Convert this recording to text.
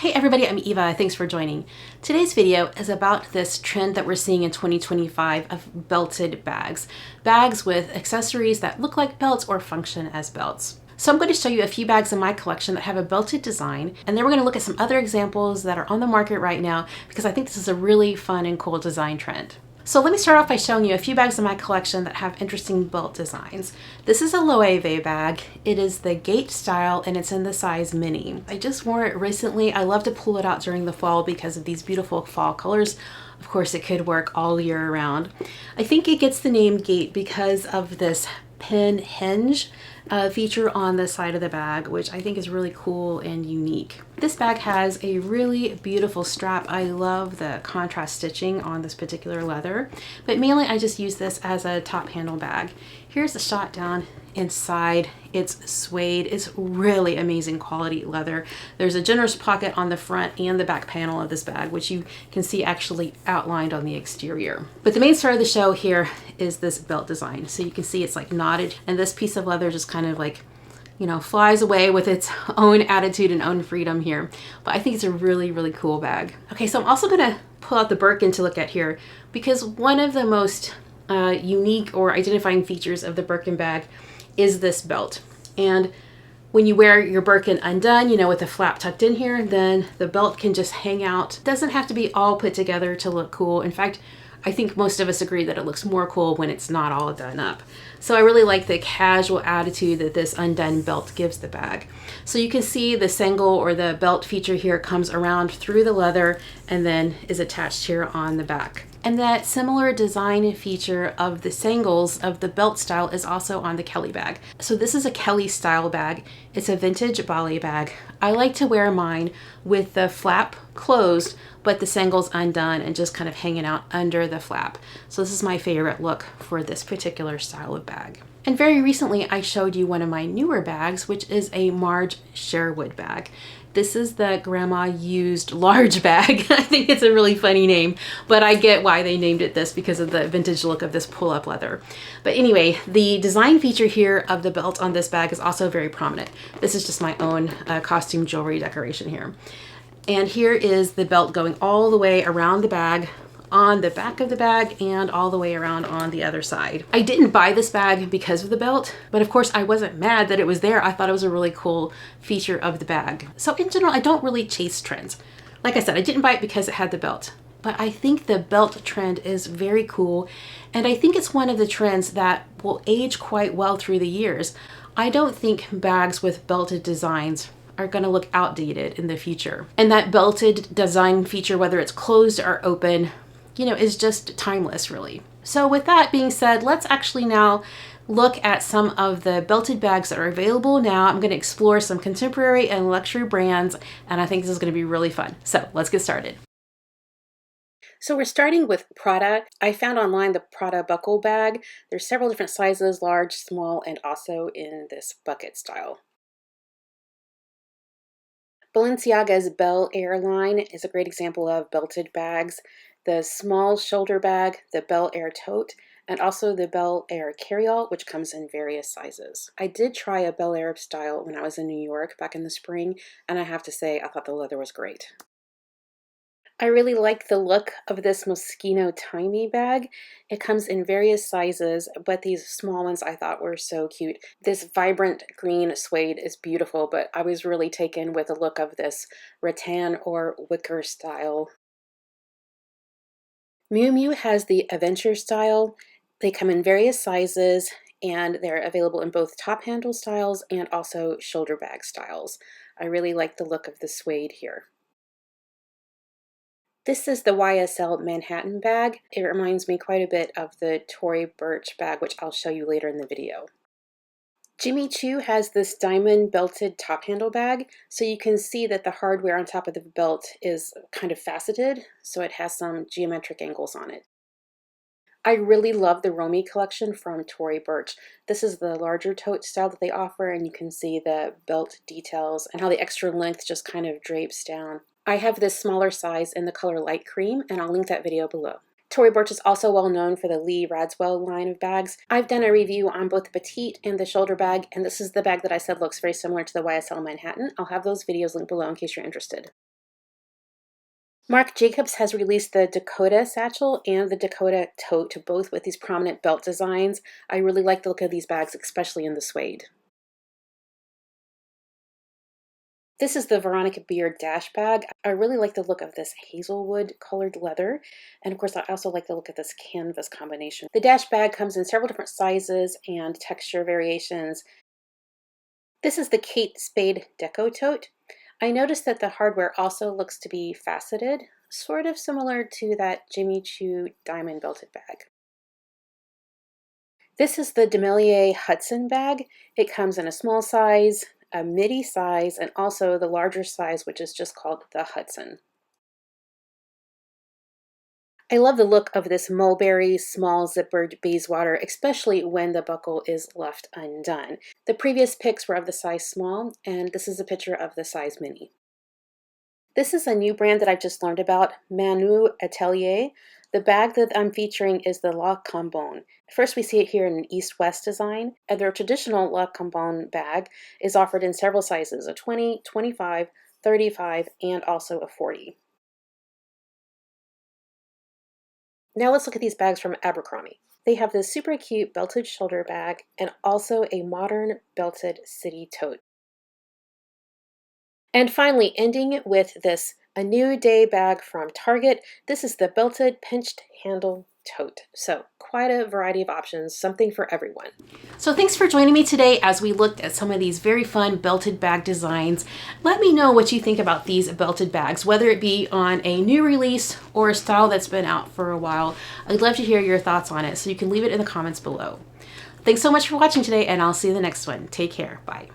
Hey everybody, I'm Eva. Thanks for joining. Today's video is about this trend that we're seeing in 2025 of belted bags. Bags with accessories that look like belts or function as belts. So I'm going to show you a few bags in my collection that have a belted design, and then we're going to look at some other examples that are on the market right now because I think this is a really fun and cool design trend. So let me start off by showing you a few bags in my collection that have interesting belt designs. This is a Loewe bag. It is the Gate style and it's in the size mini. I just wore it recently. I love to pull it out during the fall because of these beautiful fall colors. Of course, it could work all year round. I think it gets the name Gate because of this pin hinge feature on the side of the bag, which I think is really cool and unique. This bag has a really beautiful strap. I love the contrast stitching on this particular leather, but mainly I just use this as a top handle bag. Here's a shot down inside. It's suede. It's really amazing quality leather. There's a generous pocket on the front and the back panel of this bag, which you can see actually outlined on the exterior. But the main star of the show here is this belt design. So you can see it's like knotted, and this piece of leather just kind of like, you know, flies away with its own attitude and own freedom here. But I think it's a really, really cool bag. Okay, so I'm also gonna pull out the Birkin to look at here because one of the most unique or identifying features of the Birkin bag is this belt. And when you wear your Birkin undone, you know, with the flap tucked in here, then the belt can just hang out. It doesn't have to be all put together to look cool. In fact, I think most of us agree that it looks more cool when it's not all done up. So I really like the casual attitude that this undone belt gives the bag. So you can see the sangle or the belt feature here comes around through the leather and then is attached here on the back. And that similar design feature of the sangles of the belt style is also on the Kelly bag. So this is a Kelly style bag. It's a vintage ballet bag. I like to wear mine with the flap closed, but the sangles undone and just kind of hanging out under the flap. So this is my favorite look for this particular style of bag. And very recently I showed you one of my newer bags, which is a Marge Sherwood bag. This is the Grandma Used large bag. I think it's a really funny name, but I get why they named it this because of the vintage look of this pull-up leather. But anyway, the design feature here of the belt on this bag is also very prominent. This is just my own costume jewelry decoration here. And here is the belt going all the way around the bag, on the back of the bag, and all the way around on the other side. I didn't buy this bag because of the belt, but of course I wasn't mad that it was there. I thought it was a really cool feature of the bag. So in general, I don't really chase trends. Like I said, I didn't buy it because it had the belt, but I think the belt trend is very cool. And I think it's one of the trends that will age quite well through the years. I don't think bags with belted designs are going to look outdated in the future. And that belted design feature, whether it's closed or open, you know, is just timeless, really. So with that being said, let's actually now look at some of the belted bags that are available now. I'm going to explore some contemporary and luxury brands, and I think this is going to be really fun. So let's get started. So we're starting with Prada. I found online the Prada buckle bag. There's several different sizes, large, small, and also in this bucket style. Balenciaga's Bel Air line is a great example of belted bags. The small shoulder bag, the Bel Air tote, and also the Bel Air carryall, which comes in various sizes. I did try a Bel Air style when I was in New York back in the spring, and I have to say I thought the leather was great. I really like the look of this Moschino Tiny bag. It comes in various sizes, but these small ones I thought were so cute. This vibrant green suede is beautiful, but I was really taken with the look of this rattan or wicker style. Miu Miu has the Adventure style. They come in various sizes and they're available in both top handle styles and also shoulder bag styles. I really like the look of the suede here. This is the YSL Manhattan bag. It reminds me quite a bit of the Tory Burch bag, which I'll show you later in the video. Jimmy Choo has this diamond belted top handle bag, so you can see that the hardware on top of the belt is kind of faceted, so it has some geometric angles on it. I really love the Romy collection from Tory Burch. This is the larger tote style that they offer, and you can see the belt details and how the extra length just kind of drapes down. I have this smaller size in the color light cream, and I'll link that video below. Tory Burch is also well known for the Radziwill line of bags. I've done a review on both the petite and the shoulder bag, and this is the bag that I said looks very similar to the YSL Manhattan. I'll have those videos linked below in case you're interested. Marc Jacobs has released the Dakota satchel and the Dakota tote, both with these prominent belt designs. I really like the look of these bags, especially in the suede. This is the Veronica Beard Dash bag. I really like the look of this hazelwood colored leather. And of course, I also like the look of this canvas combination. The Dash bag comes in several different sizes and texture variations. This is the Kate Spade Deco Tote. I noticed that the hardware also looks to be faceted, sort of similar to that Jimmy Choo diamond belted bag. This is the Demier Hudson bag. It comes in a small size, a midi size, and also the larger size, which is just called the Hudson. I love the look of this mulberry small zippered beeswater, especially when the buckle is left undone. The previous pics were of the size small, and this is a picture of the size mini. This is a new brand that I've just learned about, Manu Atelier. The bag that I'm featuring is the La Cambone. First, we see it here in an east-west design, and their traditional La Cambone bag is offered in several sizes, a 20, 25, 35, and also a 40. Now let's look at these bags from Abercrombie. They have this super cute belted shoulder bag and also a modern belted city tote. And finally, ending with this A New Day bag from Target. This is the belted pinched handle tote. So quite a variety of options, something for everyone. So thanks for joining me today as we looked at some of these very fun belted bag designs. Let me know what you think about these belted bags, whether it be on a new release or a style that's been out for a while. I'd love to hear your thoughts on it, so you can leave it in the comments below. Thanks so much for watching today, and I'll see you in the next one. Take care. Bye.